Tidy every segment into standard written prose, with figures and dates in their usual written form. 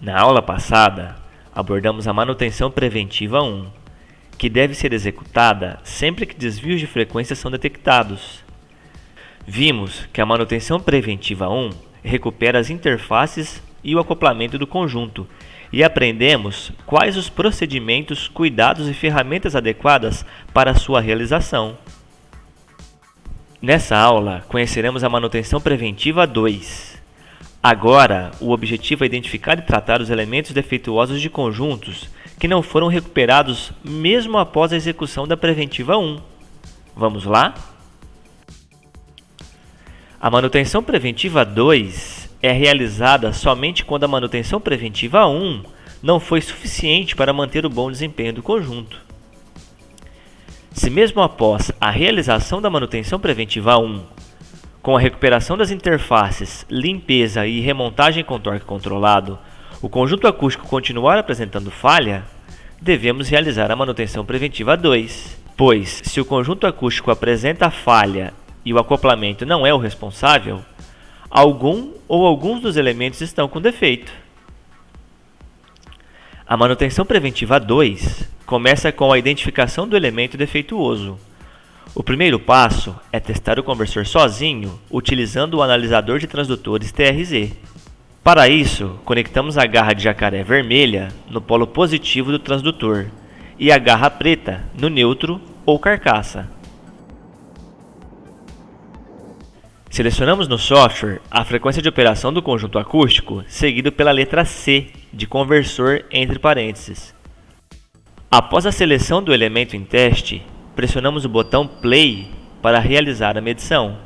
Na aula passada, abordamos a manutenção preventiva 1, que deve ser executada sempre que desvios de frequência são detectados. Vimos que a manutenção preventiva 1 recupera as interfaces e o acoplamento do conjunto, e aprendemos quais os procedimentos, cuidados e ferramentas adequadas para sua realização. Nessa aula, conheceremos a manutenção preventiva 2. Agora, o objetivo é identificar e tratar os elementos defeituosos de conjuntos que não foram recuperados mesmo após a execução da preventiva 1. Vamos lá? A manutenção preventiva 2 é realizada somente quando a manutenção preventiva 1 não foi suficiente para manter o bom desempenho do conjunto. Se mesmo após a realização da manutenção preventiva 1, com a recuperação das interfaces, limpeza e remontagem com torque controlado, o conjunto acústico continuar apresentando falha, devemos realizar a manutenção preventiva 2, pois se o conjunto acústico apresenta falha e o acoplamento não é o responsável, algum ou alguns dos elementos estão com defeito. A manutenção preventiva 2 começa com a identificação do elemento defeituoso. O primeiro passo é testar o conversor sozinho, utilizando o analisador de transdutores TRZ. Para isso, conectamos a garra de jacaré vermelha no polo positivo do transdutor e a garra preta no neutro ou carcaça. Selecionamos no software a frequência de operação do conjunto acústico, seguido pela letra C de conversor entre parênteses. Após a seleção do elemento em teste, pressionamos o botão Play para realizar a medição.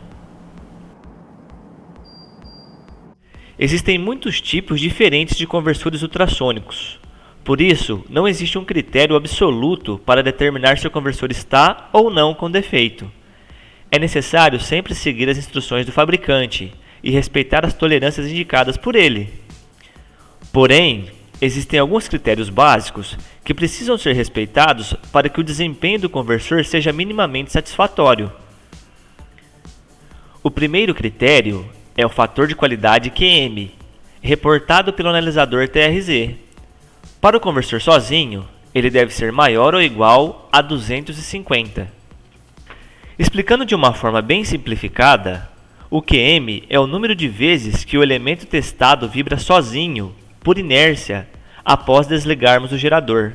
Existem muitos tipos diferentes de conversores ultrassônicos. Por isso, não existe um critério absoluto para determinar se o conversor está ou não com defeito. É necessário sempre seguir as instruções do fabricante e respeitar as tolerâncias indicadas por ele. Porém, existem alguns critérios básicos que precisam ser respeitados para que o desempenho do conversor seja minimamente satisfatório. O primeiro critério é o fator de qualidade QM, reportado pelo analisador TRZ. Para o conversor sozinho, ele deve ser maior ou igual a 250. Explicando de uma forma bem simplificada, o QM é o número de vezes que o elemento testado vibra sozinho, por inércia, após desligarmos o gerador.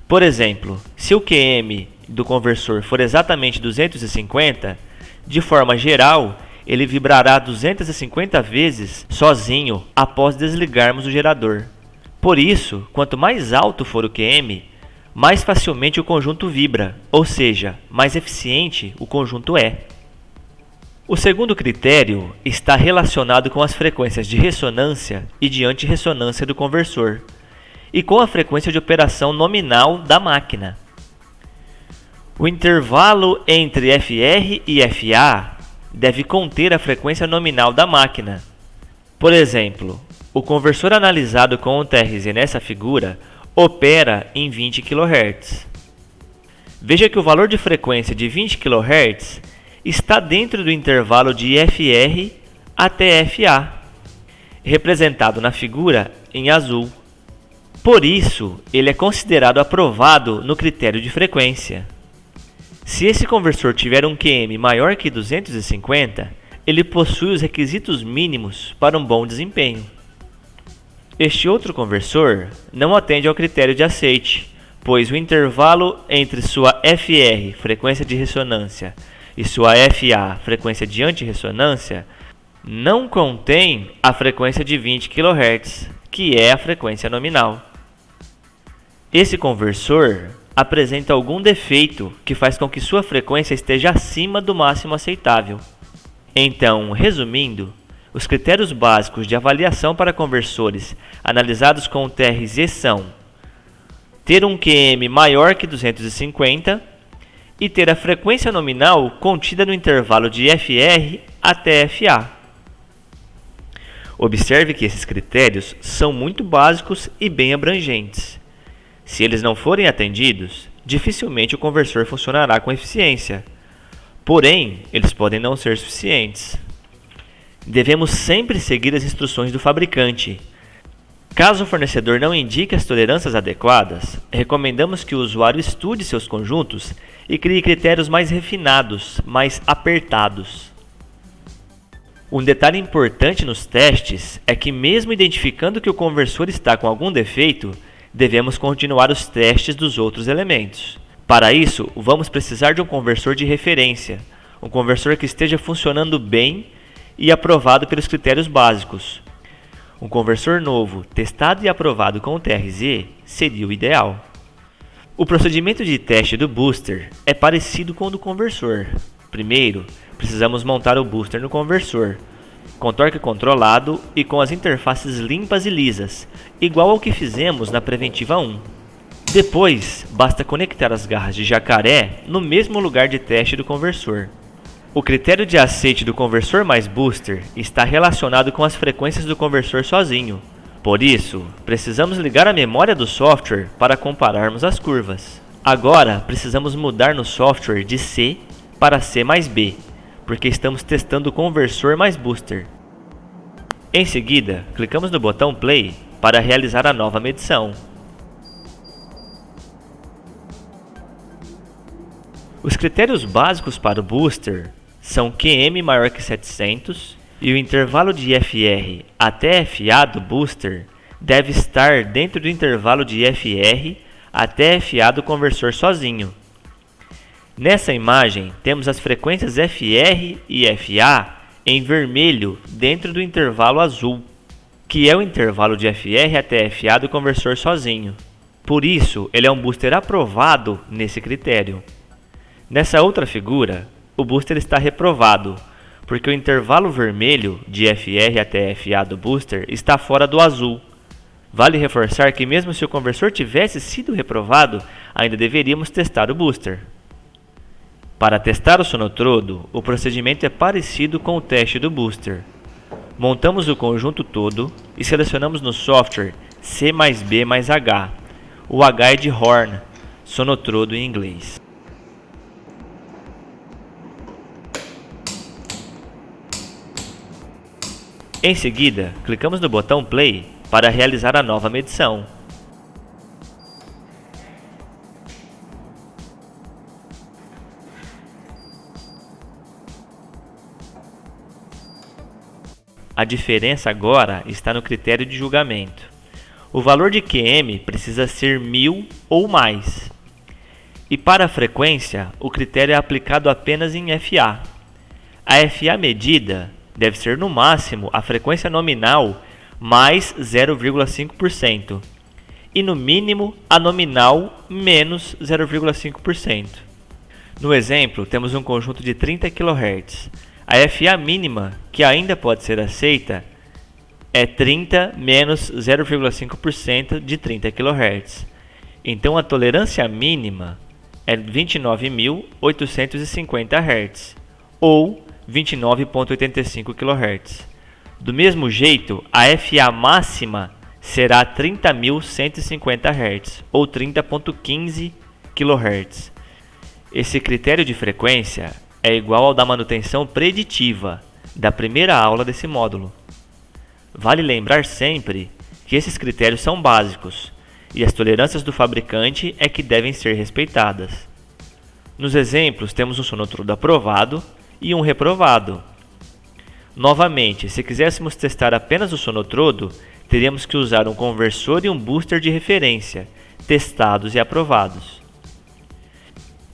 Por exemplo, se o QM do conversor for exatamente 250, de forma geral, ele vibrará 250 vezes sozinho após desligarmos o gerador. Por isso, quanto mais alto for o QM, mais facilmente o conjunto vibra, ou seja, mais eficiente o conjunto é. O segundo critério está relacionado com as frequências de ressonância e de antirressonância do conversor, e com a frequência de operação nominal da máquina. O intervalo entre FR e FA deve conter a frequência nominal da máquina. Por exemplo, o conversor analisado com o TRZ nessa figura opera em 20 kHz. Veja que o valor de frequência de 20 kHz está dentro do intervalo de FR até FA, representado na figura em azul. Por isso, ele é considerado aprovado no critério de frequência. Se esse conversor tiver um QM maior que 250, ele possui os requisitos mínimos para um bom desempenho. Este outro conversor não atende ao critério de aceite, pois o intervalo entre sua FR, frequência de ressonância, e sua FA, frequência de antirressonância, não contém a frequência de 20 kHz, que é a frequência nominal. Esse conversor apresenta algum defeito que faz com que sua frequência esteja acima do máximo aceitável. Então, resumindo, os critérios básicos de avaliação para conversores analisados com o TRZ são ter um QM maior que 250 e ter a frequência nominal contida no intervalo de FR até FA. Observe que esses critérios são muito básicos e bem abrangentes. Se eles não forem atendidos, dificilmente o conversor funcionará com eficiência. Porém, eles podem não ser suficientes. Devemos sempre seguir as instruções do fabricante. Caso o fornecedor não indique as tolerâncias adequadas, recomendamos que o usuário estude seus conjuntos e crie critérios mais refinados, mais apertados. Um detalhe importante nos testes é que, mesmo identificando que o conversor está com algum defeito, devemos continuar os testes dos outros elementos. Para isso, vamos precisar de um conversor de referência, um conversor que esteja funcionando bem e aprovado pelos critérios básicos. Um conversor novo, testado e aprovado com o TRZ, seria o ideal. O procedimento de teste do booster é parecido com o do conversor. Primeiro, precisamos montar o booster no conversor, com torque controlado e com as interfaces limpas e lisas, igual ao que fizemos na Preventiva 1. Depois, basta conectar as garras de jacaré no mesmo lugar de teste do conversor. O critério de aceite do conversor mais booster está relacionado com as frequências do conversor sozinho. Por isso, precisamos ligar a memória do software para compararmos as curvas. Agora, precisamos mudar no software de C para C mais B, porque estamos testando o conversor mais booster. Em seguida, clicamos no botão Play para realizar a nova medição. Os critérios básicos para o booster são QM maior que 700 e o intervalo de FR até FA do booster deve estar dentro do intervalo de FR até FA do conversor sozinho. Nessa imagem, temos as frequências FR e FA em vermelho dentro do intervalo azul, que é o intervalo de FR até FA do conversor sozinho. Por isso, ele é um booster aprovado nesse critério. Nessa outra figura, o booster está reprovado, porque o intervalo vermelho de FR até FA do booster está fora do azul. Vale reforçar que mesmo se o conversor tivesse sido reprovado, ainda deveríamos testar o booster. Para testar o sonotrodo, o procedimento é parecido com o teste do booster. Montamos o conjunto todo e selecionamos no software C mais B mais H. O H é de horn, sonotrodo em inglês. Em seguida, clicamos no botão Play para realizar a nova medição. A diferença agora está no critério de julgamento. O valor de QM precisa ser 1000 ou mais. E para a frequência, o critério é aplicado apenas em FA. A FA medida deve ser no máximo a frequência nominal mais 0,5% e no mínimo a nominal menos 0,5%. No exemplo, temos um conjunto de 30 kHz. A FA mínima, que ainda pode ser aceita, é 30 menos 0,5% de 30 kHz. Então a tolerância mínima é 29.850 Hz ou 29,85 kHz. Do mesmo jeito, a FA máxima será 30.150 Hz ou 30,15 kHz. Esse critério de frequência é igual ao da manutenção preditiva da primeira aula desse módulo. Vale lembrar sempre que esses critérios são básicos e as tolerâncias do fabricante é que devem ser respeitadas. Nos exemplos, temos um sonotrodo aprovado e um reprovado. Novamente, se quiséssemos testar apenas o sonotrodo, teríamos que usar um conversor e um booster de referência, testados e aprovados.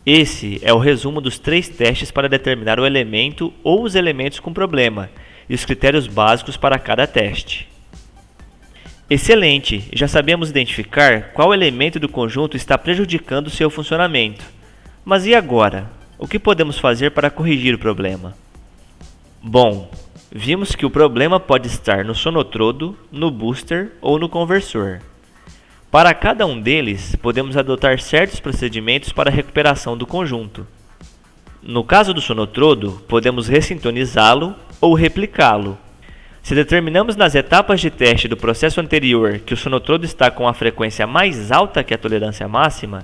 Esse é o resumo dos 3 testes para determinar o elemento ou os elementos com problema e os critérios básicos para cada teste. Excelente! Já sabemos identificar qual elemento do conjunto está prejudicando seu funcionamento. Mas e agora? O que podemos fazer para corrigir o problema? Bom, vimos que o problema pode estar no sonotrodo, no booster ou no conversor. Para cada um deles, podemos adotar certos procedimentos para a recuperação do conjunto. No caso do sonotrodo, podemos ressintonizá-lo ou replicá-lo. Se determinamos nas etapas de teste do processo anterior que o sonotrodo está com a frequência mais alta que a tolerância máxima,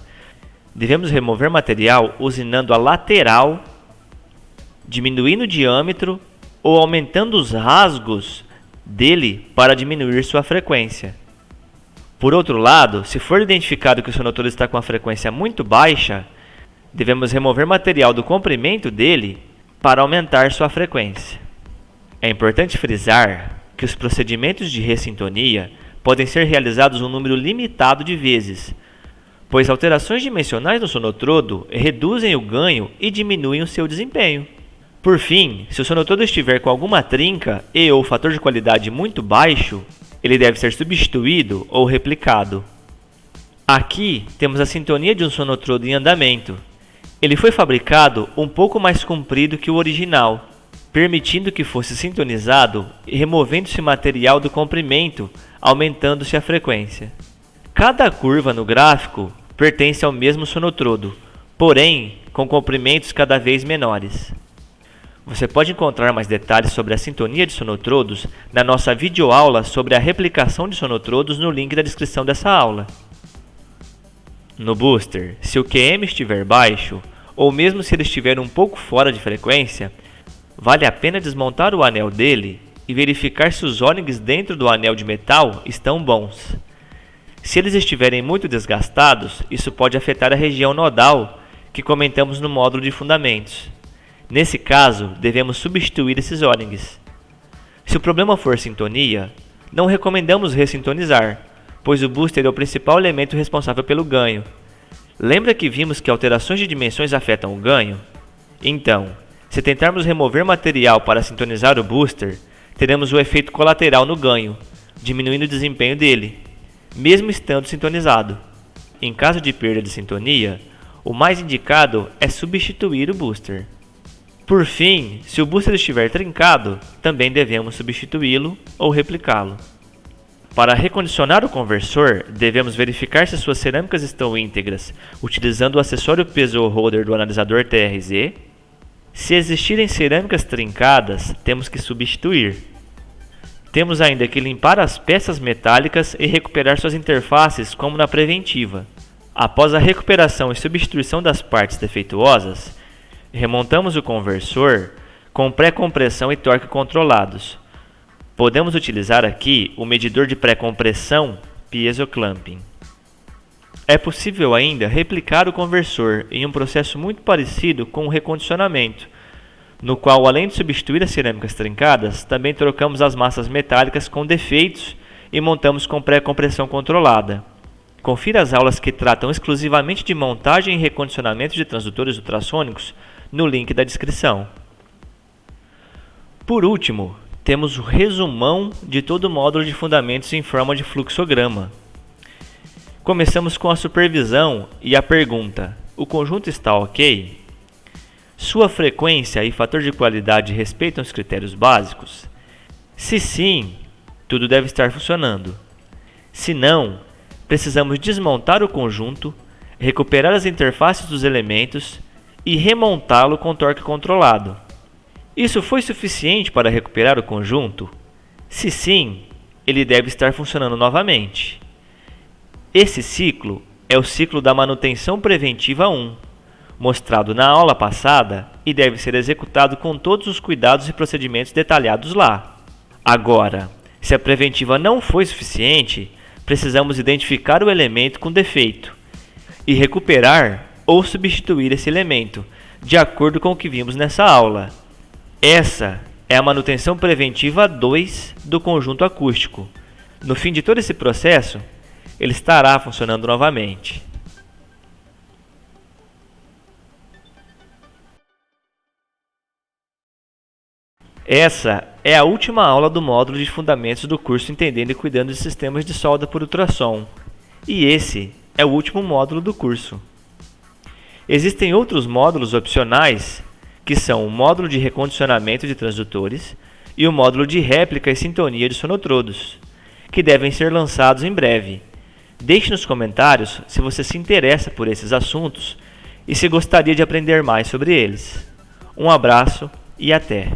devemos remover material usinando a lateral, diminuindo o diâmetro ou aumentando os rasgos dele para diminuir sua frequência. Por outro lado, se for identificado que o sonotrodo está com a frequência muito baixa, devemos remover material do comprimento dele para aumentar sua frequência. É importante frisar que os procedimentos de ressintonia podem ser realizados um número limitado de vezes, pois alterações dimensionais no sonotrodo reduzem o ganho e diminuem o seu desempenho. Por fim, se o sonotrodo estiver com alguma trinca e ou fator de qualidade muito baixo, ele deve ser substituído ou replicado. Aqui temos a sintonia de um sonotrodo em andamento. Ele foi fabricado um pouco mais comprido que o original, permitindo que fosse sintonizado e removendo-se material do comprimento, aumentando-se a frequência. Cada curva no gráfico pertence ao mesmo sonotrodo, porém com comprimentos cada vez menores. Você pode encontrar mais detalhes sobre a sintonia de sonotrodos na nossa videoaula sobre a replicação de sonotrodos no link da descrição dessa aula. No booster, se o QM estiver baixo, ou mesmo se ele estiver um pouco fora de frequência, vale a pena desmontar o anel dele e verificar se os O-rings dentro do anel de metal estão bons. Se eles estiverem muito desgastados, isso pode afetar a região nodal que comentamos no módulo de fundamentos. Nesse caso, devemos substituir esses O-rings. Se o problema for sintonia, não recomendamos ressintonizar, pois o booster é o principal elemento responsável pelo ganho. Lembra que vimos que alterações de dimensões afetam o ganho? Então, se tentarmos remover material para sintonizar o booster, teremos o efeito colateral no ganho, diminuindo o desempenho dele, mesmo estando sintonizado. Em caso de perda de sintonia, o mais indicado é substituir o booster. Por fim, se o booster estiver trincado, também devemos substituí-lo ou replicá-lo. Para recondicionar o conversor, devemos verificar se suas cerâmicas estão íntegras, utilizando o acessório Piezo Holder do analisador TRZ. Se existirem cerâmicas trincadas, temos que substituir. Temos ainda que limpar as peças metálicas e recuperar suas interfaces como na preventiva. Após a recuperação e substituição das partes defeituosas, remontamos o conversor com pré-compressão e torque controlados. Podemos utilizar aqui o medidor de pré-compressão Piezo Clamping. É possível ainda replicar o conversor em um processo muito parecido com o recondicionamento, no qual, além de substituir as cerâmicas trincadas, também trocamos as massas metálicas com defeitos e montamos com pré-compressão controlada. Confira as aulas que tratam exclusivamente de montagem e recondicionamento de transdutores ultrassônicos no link da descrição. Por último, temos o resumão de todo o módulo de fundamentos em forma de fluxograma. Começamos com a supervisão e a pergunta: o conjunto está ok? Sua frequência e fator de qualidade respeitam os critérios básicos? Se sim, tudo deve estar funcionando. Se não, precisamos desmontar o conjunto, recuperar as interfaces dos elementos e remontá-lo com torque controlado. Isso foi suficiente para recuperar o conjunto? Se sim, ele deve estar funcionando novamente. Esse ciclo é o ciclo da manutenção preventiva 1, mostrado na aula passada e deve ser executado com todos os cuidados e procedimentos detalhados lá. Agora, se a preventiva não foi suficiente, precisamos identificar o elemento com defeito e recuperar ou substituir esse elemento, de acordo com o que vimos nessa aula. Essa é a manutenção preventiva 2 do conjunto acústico. No fim de todo esse processo, ele estará funcionando novamente. Essa é a última aula do módulo de fundamentos do curso Entendendo e Cuidando de Sistemas de Solda por Ultrassom. E esse é o último módulo do curso. Existem outros módulos opcionais, que são o módulo de recondicionamento de transdutores e o módulo de réplica e sintonia de sonotrodos, que devem ser lançados em breve. Deixe nos comentários se você se interessa por esses assuntos e se gostaria de aprender mais sobre eles. Um abraço e até!